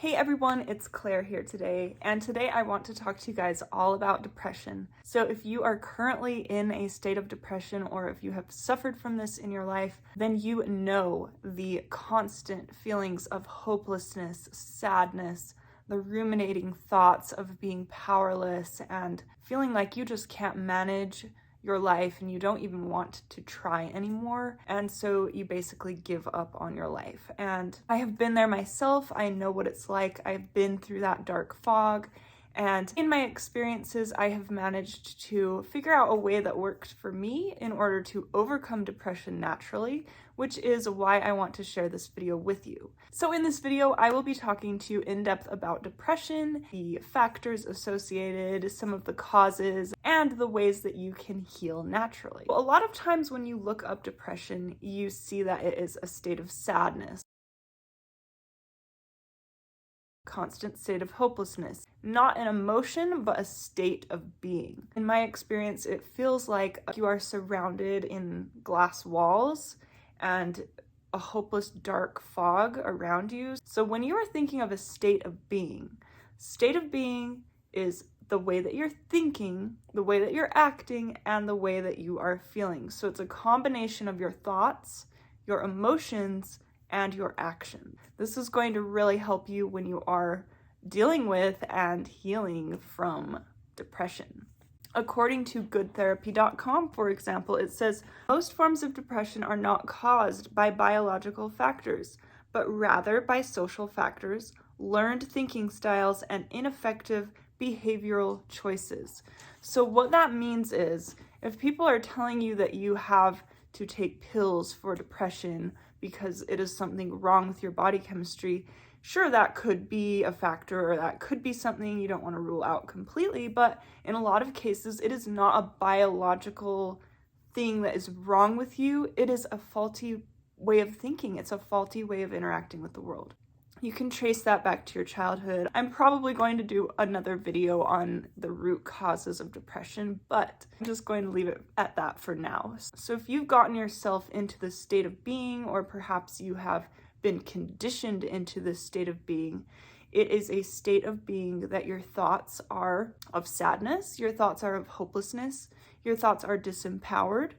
Hey everyone, it's Claire here today, and today I want to talk to you guys all about depression. So if you are currently in a state of depression or if you have suffered from this in your life, then you know the constant feelings of hopelessness, sadness, the ruminating thoughts of being powerless and feeling like you just can't manage your life and you don't even want to try anymore, and so you basically give up on your life. And I have been there myself. I know what it's like. I've been through that dark fog, and in my experiences I have managed to figure out a way that worked for me in order to overcome depression naturally, which is why I want to share this video with you. So in this video I will be talking to you in depth about depression, the factors associated, some of the causes, and the ways that you can heal naturally. A lot of times when you look up depression, you see that it is a state of sadness, constant state of hopelessness, not an emotion, but a state of being. In my experience, it feels like you are surrounded in glass walls and a hopeless dark fog around you. So when you are thinking of a state of being is the way that you're thinking, the way that you're acting, and the way that you are feeling. So it's a combination of your thoughts, your emotions, and your action. This is going to really help you when you are dealing with and healing from depression. According to goodtherapy.com, for example, it says most forms of depression are not caused by biological factors, but rather by social factors, learned thinking styles, and ineffective behavioral choices. So what that means is, if people are telling you that you have to take pills for depression because it is something wrong with your body chemistry, sure, that could be a factor, or that could be something you don't want to rule out completely, but in a lot of cases, it is not a biological thing that is wrong with you. It is a faulty way of thinking. It's a faulty way of interacting with the world. You can trace that back to your childhood. I'm probably going to do another video on the root causes of depression, but I'm just going to leave it at that for now. So if you've gotten yourself into this state of being, or perhaps you have been conditioned into this state of being, it is a state of being that your thoughts are of sadness, your thoughts are of hopelessness, your thoughts are disempowered,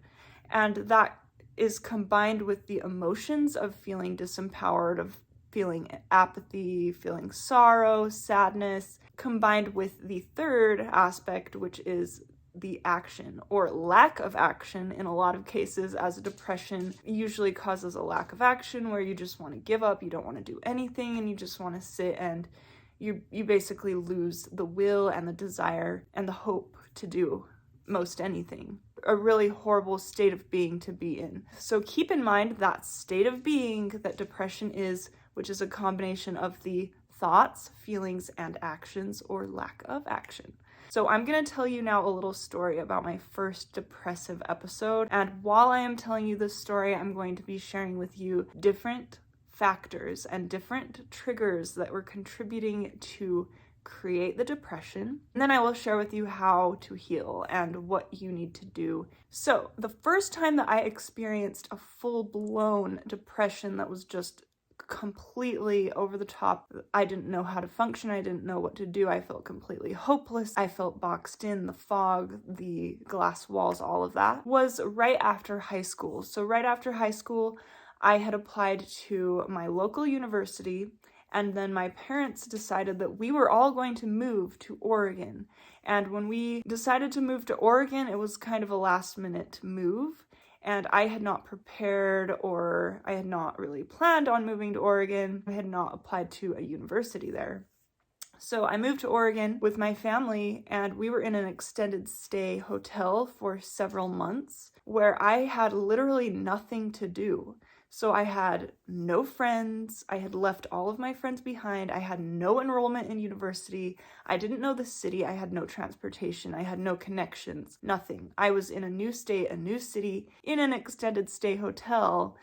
and that is combined with the emotions of feeling disempowered, of feeling apathy, feeling sorrow, sadness, combined with the third aspect, which is the action or lack of action. In a lot of cases, as a depression usually causes a lack of action where you just want to give up, you don't want to do anything, and you just want to sit, and you basically lose the will and the desire and the hope to do most anything. A really horrible state of being to be in. So keep in mind that state of being that depression is, which is a combination of the thoughts, feelings, and actions, or lack of action. So I'm going to tell you now a little story about my first depressive episode. And while I am telling you this story, I'm going to be sharing with you different factors and different triggers that were contributing to create the depression. And then I will share with you how to heal and what you need to do. So the first time that I experienced a full-blown depression that was just completely over the top, I didn't know how to function, I didn't know what to do, I felt completely hopeless, I felt boxed in, the fog, the glass walls, all of that, was right after high school. So right after high school, I had applied to my local university, and then my parents decided that we were all going to move to Oregon. And when we decided to move to Oregon, it was kind of a last minute move. And I had not prepared, or I had not really planned on moving to Oregon. I had not applied to a university there. So I moved to Oregon with my family, and we were in an extended stay hotel for several months where I had literally nothing to do. So I had no friends, I had left all of my friends behind, I had no enrollment in university, I didn't know the city, I had no transportation, I had no connections, nothing. I was in a new state, a new city, in an extended stay hotel,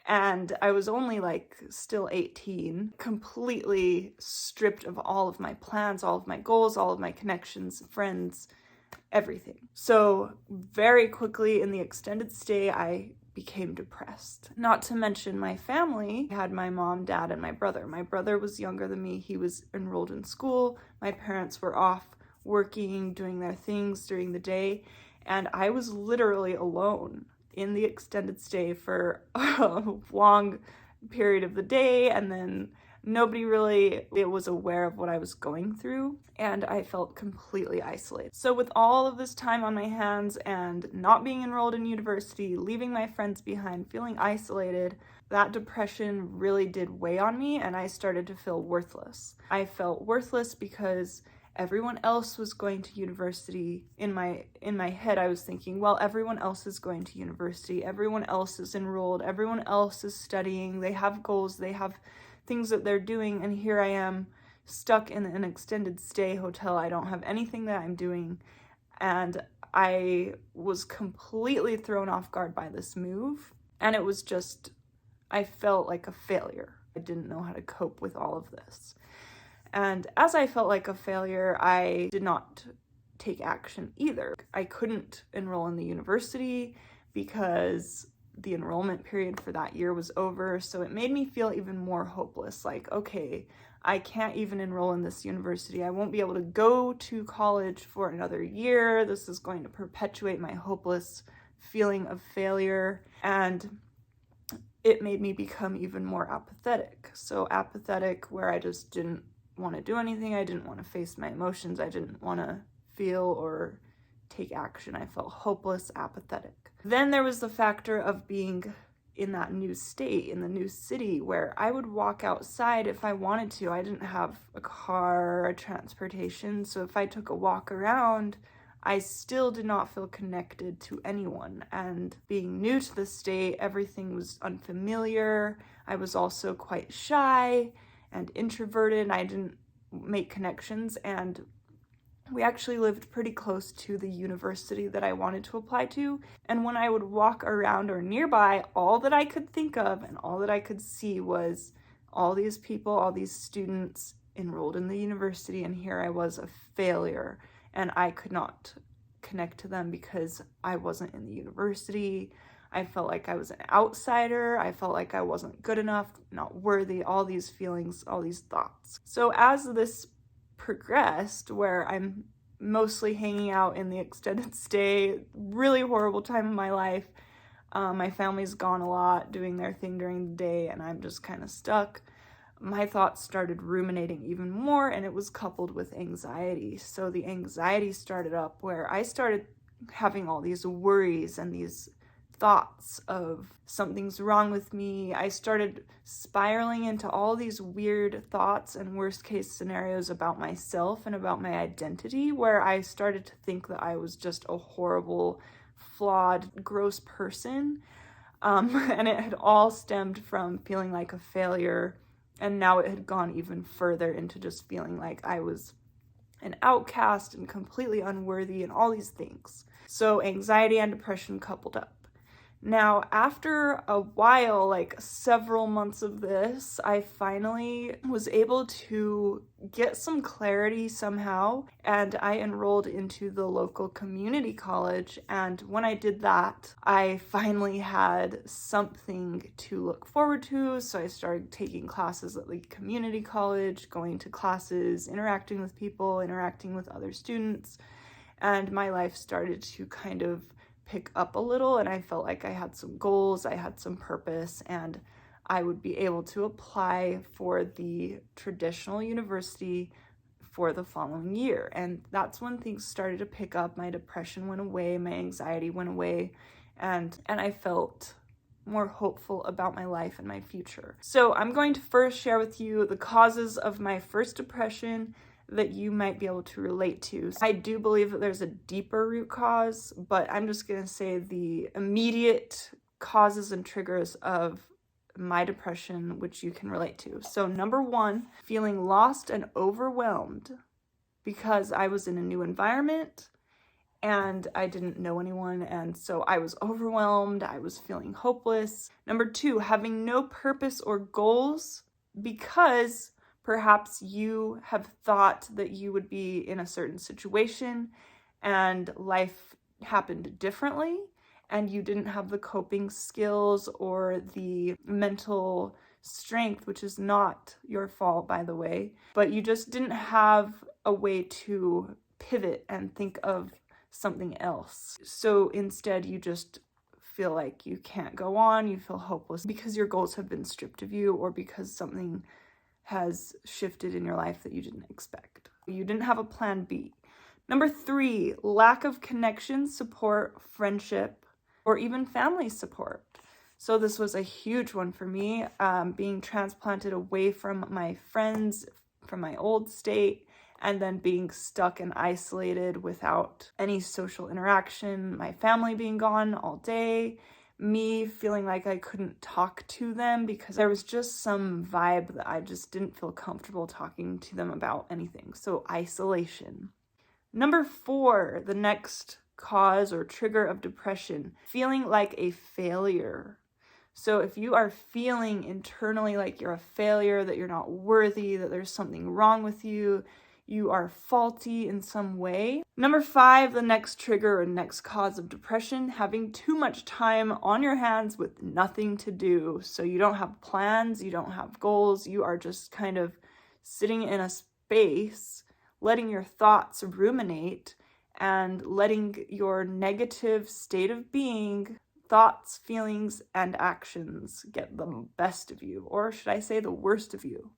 and I was only still 18, completely stripped of all of my plans, all of my goals, all of my connections, friends, everything. So very quickly in the extended stay, I became depressed. Not to mention my family. I had my mom, dad, and my brother. My brother was younger than me. He was enrolled in school. My parents were off working, doing their things during the day, and I was literally alone in the extended stay for a long period of the day, and then nobody really was aware of what I was going through, and I felt completely isolated. So with all of this time on my hands and not being enrolled in university, leaving my friends behind, feeling isolated, that depression really did weigh on me, and I started to feel worthless. I felt worthless because everyone else was going to university. In my head, I was thinking, well, everyone else is going to university, everyone else is enrolled, everyone else is studying, they have goals, they have things that they're doing, and here I am stuck in an extended stay hotel. I don't have anything that I'm doing, and I was completely thrown off guard by this move, and it was just, I felt like a failure. I didn't know how to cope with all of this. And as I felt like a failure, I did not take action either. I couldn't enroll in the university because the enrollment period for that year was over, so it made me feel even more hopeless. Like, okay, I can't even enroll in this university. I won't be able to go to college for another year. This is going to perpetuate my hopeless feeling of failure, and it made me become even more apathetic. So apathetic where I just didn't want to do anything. I didn't want to face my emotions. I didn't want to feel or take action. I felt hopeless, apathetic. Then there was the factor of being in that new state, in the new city, where I would walk outside if I wanted to. I didn't have a car or transportation, so if I took a walk around, I still did not feel connected to anyone. And being new to the state, everything was unfamiliar. I was also quite shy and introverted. I didn't make connections, and we actually lived pretty close to the university that I wanted to apply to. And when I would walk around or nearby, all that I could think of and all that I could see was all these people, all these students enrolled in the university, and here I was, a failure, and I could not connect to them because I wasn't in the university. I felt like I was an outsider. I felt like I wasn't good enough, not worthy, all these feelings, all these thoughts. So as this progressed, where I'm mostly hanging out in the extended stay, really horrible time of my life. My family's gone a lot, doing their thing during the day, and I'm just kind of stuck. My thoughts started ruminating even more, and it was coupled with anxiety. So the anxiety started up where I started having all these worries and these thoughts of something's wrong with me. I started spiraling into all these weird thoughts and worst case scenarios about myself and about my identity, where I started to think that I was just a horrible, flawed, gross person. And it had all stemmed from feeling like a failure, and now it had gone even further into just feeling like I was an outcast and completely unworthy and all these things. So anxiety and depression coupled up. Now, after a while, like several months of this, I finally was able to get some clarity somehow, and I enrolled into the local community college. And when I did that, I finally had something to look forward to. So I started taking classes at the community college, going to classes, interacting with people, interacting with other students, and my life started to kind of pick up a little, and I felt like I had some goals, I had some purpose, and I would be able to apply for the traditional university for the following year. And that's when things started to pick up. My depression went away, my anxiety went away, and I felt more hopeful about my life and my future. So I'm going to first share with you the causes of my first depression that you might be able to relate to. I do believe that there's a deeper root cause, but I'm just going to say the immediate causes and triggers of my depression, which you can relate to. So number one, feeling lost and overwhelmed because I was in a new environment and I didn't know anyone, and so I was overwhelmed, I was feeling hopeless. Number two, having no purpose or goals because perhaps you have thought that you would be in a certain situation and life happened differently, and you didn't have the coping skills or the mental strength, which is not your fault, by the way, but you just didn't have a way to pivot and think of something else. So instead, you just feel like you can't go on, you feel hopeless because your goals have been stripped of you or because something has shifted in your life that you didn't expect. You didn't have a plan B. Number 3, lack of connection, support, friendship, or even family support. So this was a huge one for me, being transplanted away from my friends, from my old state, and then being stuck and isolated without any social interaction, my family being gone all day, me feeling like I couldn't talk to them because there was just some vibe that I just didn't feel comfortable talking to them about anything. So isolation. Number 4, the next cause or trigger of depression, feeling like a failure. So if you are feeling internally like you're a failure, that you're not worthy, that there's something wrong with you, you are faulty in some way. Number 5, the next trigger or next cause of depression, having too much time on your hands with nothing to do. So you don't have plans, you don't have goals, you are just kind of sitting in a space, letting your thoughts ruminate and letting your negative state of being, thoughts, feelings, and actions get the best of you, or should I say the worst of you.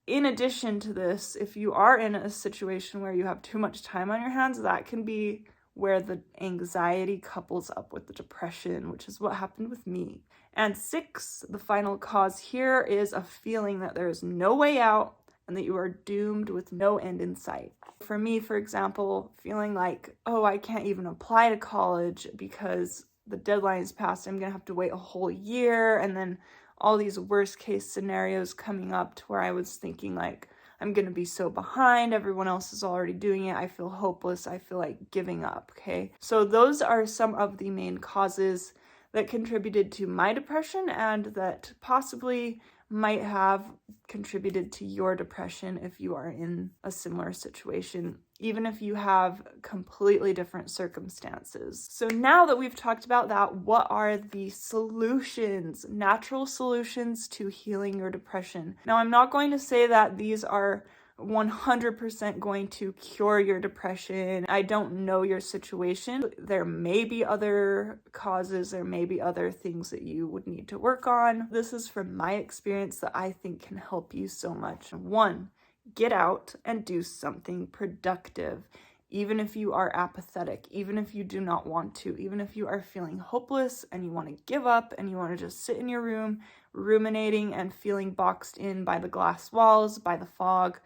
In addition to this, if you are in a situation where you have too much time on your hands, that can be where the anxiety couples up with the depression, which is what happened with me. And 6, the final cause here is a feeling that there is no way out and that you are doomed with no end in sight. For me, for example, feeling like, oh, I can't even apply to college because the deadline is passed, I'm gonna have to wait a whole year, and then all these worst case scenarios coming up to where I was thinking like, I'm gonna be so behind, everyone else is already doing it, I feel hopeless, I feel like giving up, okay? So those are some of the main causes that contributed to my depression and that possibly might have contributed to your depression if you are in a similar situation, even if you have completely different circumstances. So now that we've talked about that, what are the solutions, natural solutions to healing your depression? Now, I'm not going to say that these are 100% going to cure your depression. I don't know your situation. There may be other causes, there may be other things that you would need to work on. This is from my experience that I think can help you so much. 1, get out and do something productive. Even if you are apathetic, even if you do not want to, even if you are feeling hopeless and you want to give up and you want to just sit in your room ruminating and feeling boxed in by the glass walls, by the fog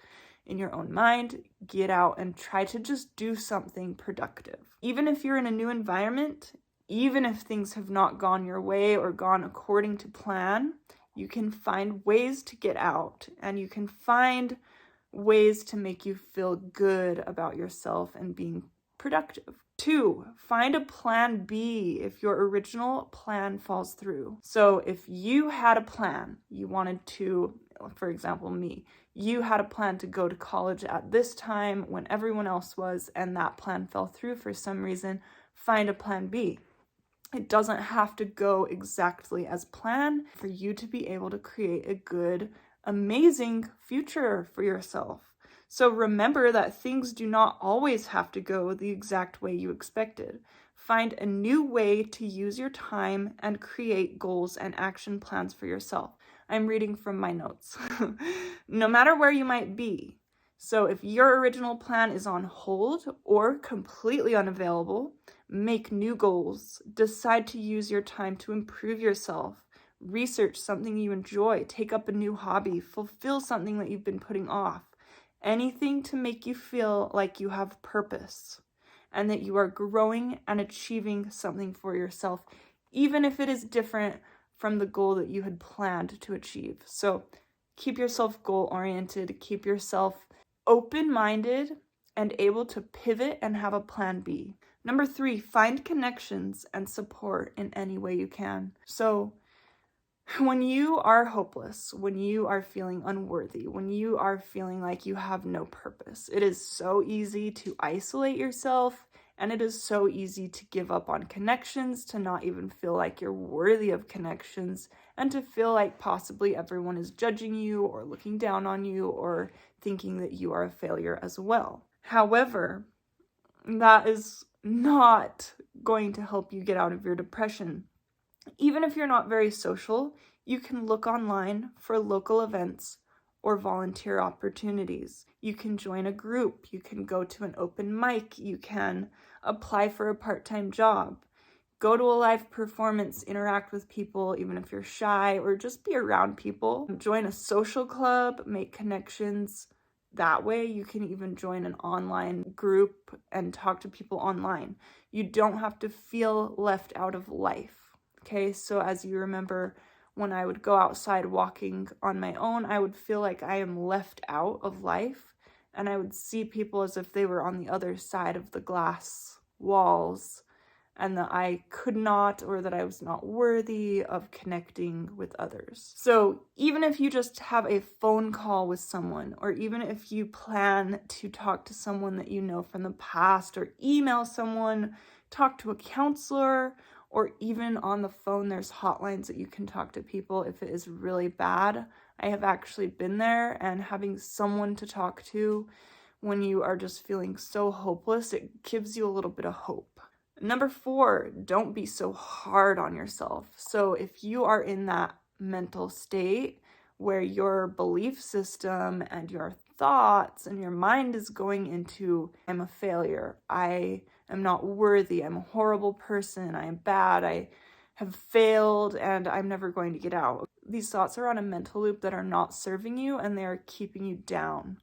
in your own mind, get out and try to just do something productive. Even if you're in a new environment, even if things have not gone your way or gone according to plan, you can find ways to get out and you can find ways to make you feel good about yourself and being productive. 2, find a plan B if your original plan falls through. So if you had a plan, you wanted to, for example, me, you had a plan to go to college at this time when everyone else was, and that plan fell through for some reason, find a plan B. It doesn't have to go exactly as planned for you to be able to create a good, amazing future for yourself. So remember that things do not always have to go the exact way you expected. Find a new way to use your time and create goals and action plans for yourself. I'm reading from my notes. No matter where you might be. So if your original plan is on hold or completely unavailable, make new goals. Decide to use your time to improve yourself. Research something you enjoy. Take up a new hobby. Fulfill something that you've been putting off. Anything to make you feel like you have purpose and that you are growing and achieving something for yourself, even if it is different from the goal that you had planned to achieve. So keep yourself goal-oriented, keep yourself open-minded and able to pivot and have a plan B. Number 3, find connections and support in any way you can. So when you are hopeless, when you are feeling unworthy, when you are feeling like you have no purpose, it is so easy to isolate yourself And it is so easy to give up on connections, to not even feel like you're worthy of connections, and to feel like possibly everyone is judging you or looking down on you or thinking that you are a failure as well. However, that is not going to help you get out of your depression. Even if you're not very social, you can look online for local events or volunteer opportunities. You can join a group, you can go to an open mic, you can apply for a part-time job, go to a live performance, interact with people, even if you're shy, or just be around people. Join a social club, make connections. That way, you can even join an online group and talk to people online. You don't have to feel left out of life. Okay, so as you remember, when I would go outside walking on my own, I would feel like I am left out of life, and I would see people as if they were on the other side of the glass walls, and that I could not, or that I was not worthy of connecting with others. So even if you just have a phone call with someone, or even if you plan to talk to someone that you know from the past, or email someone, talk to a counselor, or even on the phone, there's hotlines that you can talk to people if it is really bad. I have actually been there, and having someone to talk to when you are just feeling so hopeless, it gives you a little bit of hope. Number 4, don't be so hard on yourself. So if you are in that mental state where your belief system and your thoughts and your mind is going into, I'm a failure, I am not worthy, I'm a horrible person, I am bad, I have failed, and I'm never going to get out. These thoughts are on a mental loop that are not serving you, and they are keeping you down.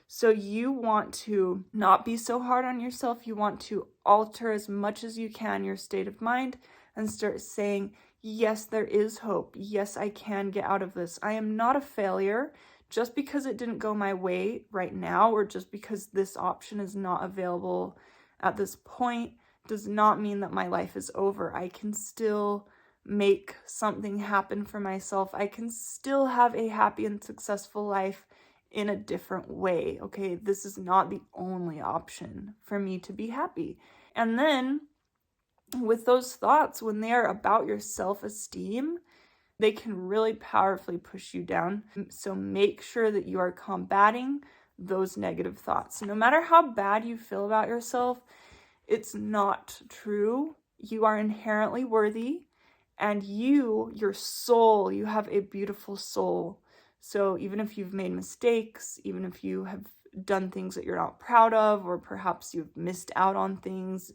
So you want to not be so hard on yourself. You want to alter as much as you can your state of mind and start saying, yes, there is hope. Yes, I can get out of this. I am not a failure. Just because it didn't go my way right now, or just because this option is not available at this point, does not mean that my life is over. I can still make something happen for myself. I can still have a happy and successful life in a different way. Okay, this is not the only option for me to be happy. And then with those thoughts, when they are about your self-esteem, they can really powerfully push you down. So make sure that you are combating those negative thoughts. No matter how bad you feel about yourself, it's not true. You are inherently worthy, and your soul, you have a beautiful soul. So even if you've made mistakes, even if you have done things that you're not proud of, or perhaps you've missed out on things,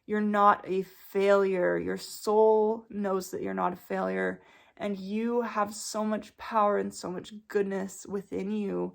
you're not a failure. Your soul knows that you're not a failure, and you have so much power and so much goodness within you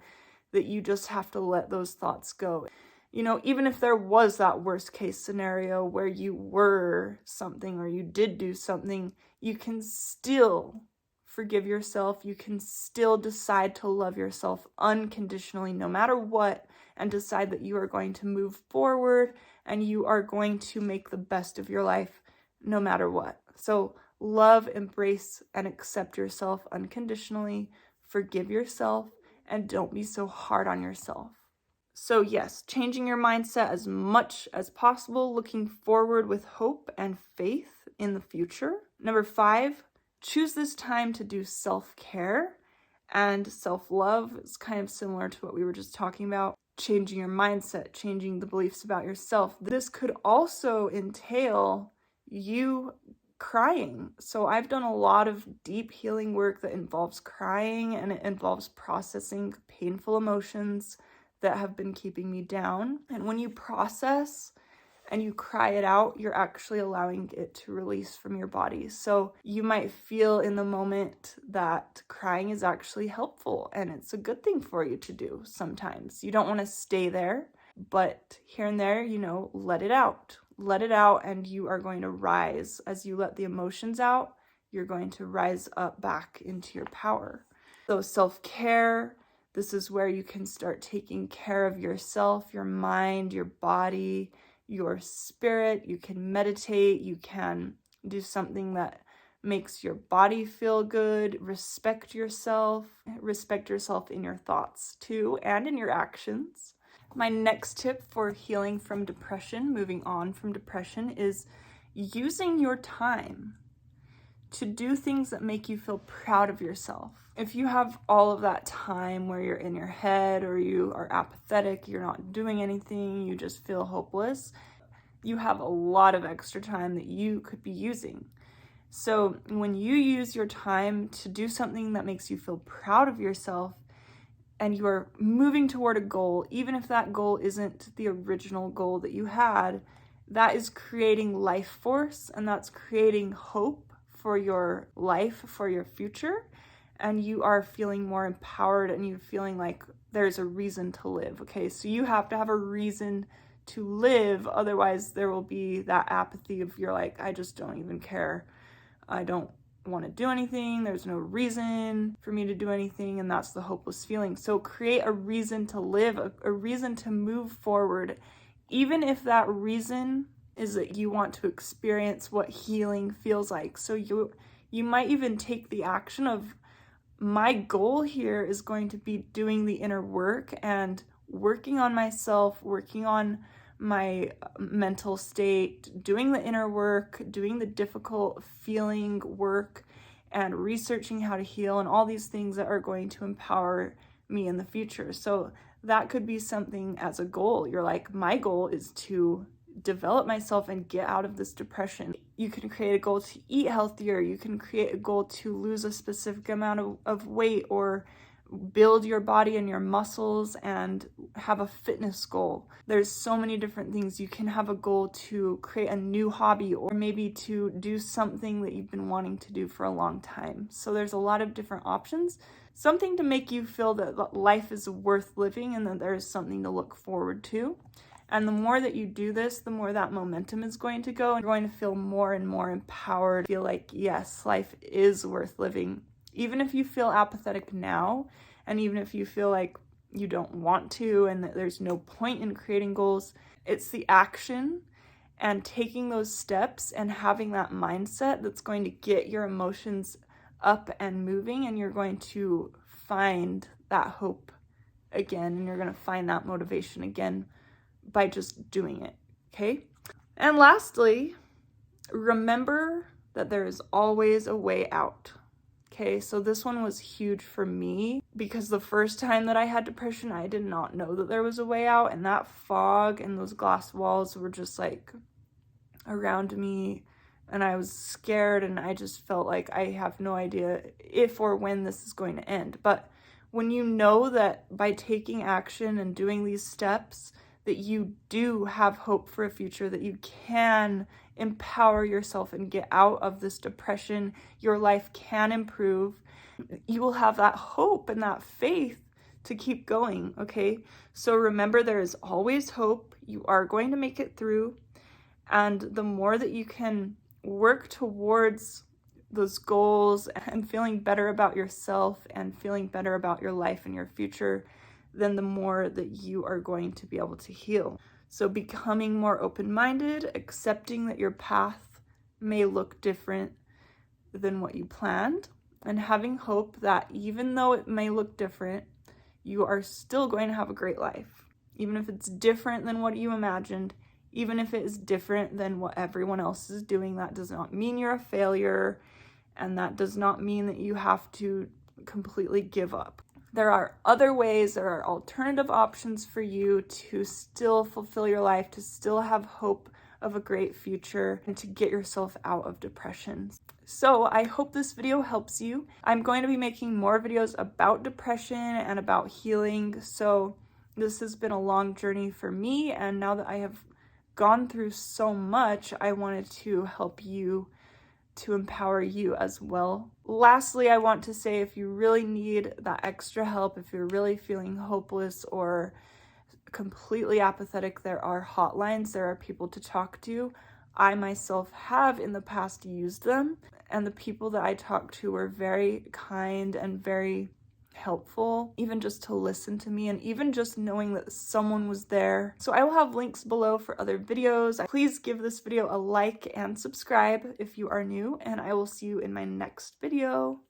that you just have to let those thoughts go. You know, even if there was that worst case scenario where you were something or you did do something, you can still forgive yourself. You can still decide to love yourself unconditionally, no matter what, and decide that you are going to move forward and you are going to make the best of your life no matter what. So love, embrace, and accept yourself unconditionally. Forgive yourself, and don't be so hard on yourself. So yes, changing your mindset as much as possible, looking forward with hope and faith in the future. Number 5, choose this time to do self-care and self-love. It's kind of similar to what we were just talking about. Changing your mindset, changing the beliefs about yourself. This could also entail you crying. So I've done a lot of deep healing work that involves crying, and it involves processing painful emotions that have been keeping me down. And when you process and you cry it out, you're actually allowing it to release from your body. So you might feel in the moment that crying is actually helpful, and it's a good thing for you to do sometimes. You don't want to stay there, but here and there, let it out. Let it out, and you are going to rise. As you let the emotions out, you're going to rise up back into your power. So self-care, this is where you can start taking care of yourself, your mind, your body, your spirit. You can meditate. You can do something that makes your body feel good. Respect yourself in your thoughts too, and in your actions. My next tip for healing from depression, moving on from depression, is using your time to do things that make you feel proud of yourself. If you have all of that time where you're in your head or you are apathetic, you're not doing anything, you just feel hopeless, you have a lot of extra time that you could be using. So when you use your time to do something that makes you feel proud of yourself and you are moving toward a goal, even if that goal isn't the original goal that you had, that is creating life force and that's creating hope for your life, for your future, and you are feeling more empowered and you're feeling like there's a reason to live, okay? So you have to have a reason to live, otherwise there will be that apathy of you're like, I just don't even care. I don't want to do anything. There's no reason for me to do anything, and that's the hopeless feeling. So create a reason to live, a reason to move forward, even if that reason is that you want to experience what healing feels like. So you might even take the action of, my goal here is going to be doing the inner work and working on myself, working on my mental state, doing the inner work, doing the difficult feeling work, and researching how to heal, and all these things that are going to empower me in the future. So that could be something as a goal. You're like, my goal is to develop myself and get out of this depression. You can create a goal to eat healthier. You can create a goal to lose a specific amount of weight, or build your body and your muscles, and have a fitness goal. There's so many different things. You can have a goal to create a new hobby, or maybe to do something that you've been wanting to do for a long time. So there's a lot of different options. Something to make you feel that life is worth living and that there's something to look forward to. And the more that you do this, the more that momentum is going to go, and you're going to feel more and more empowered, feel like, yes, life is worth living. Even if you feel apathetic now, and even if you feel like you don't want to and that there's no point in creating goals, it's the action and taking those steps and having that mindset that's going to get your emotions up and moving, and you're going to find that hope again, and you're going to find that motivation again by just doing it, okay? And lastly, remember that there is always a way out. Okay, so this one was huge for me because the first time that I had depression, I did not know that there was a way out, and that fog and those glass walls were just like around me, and I was scared, and I just felt like I have no idea if or when this is going to end. But when you know that by taking action and doing these steps, that you do have hope for a future, that you can empower yourself and get out of this depression, your life can improve, you will have that hope and that faith to keep going, okay? So remember, there is always hope. You are going to make it through. And the more that you can work towards those goals and feeling better about yourself and feeling better about your life and your future, then the more that you are going to be able to heal. So becoming more open-minded, accepting that your path may look different than what you planned, and having hope that even though it may look different, you are still going to have a great life. Even if it's different than what you imagined, even if it is different than what everyone else is doing, that does not mean you're a failure, and that does not mean that you have to completely give up. There are other ways, there are alternative options for you to still fulfill your life, to still have hope of a great future, and to get yourself out of depression. So I hope this video helps you. I'm going to be making more videos about depression and about healing. So this has been a long journey for me, and now that I have gone through so much, I wanted to help you, to empower you as well. Lastly, I want to say, if you really need that extra help, if you're really feeling hopeless or completely apathetic, there are hotlines, there are people to talk to. I myself have in the past used them, and the people that I talked to were very kind and very helpful, even just to listen to me, and even just knowing that someone was there. So I will have links below for other videos. Please give this video a like and subscribe if you are new, and I will see you in my next video.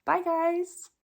Bye guys!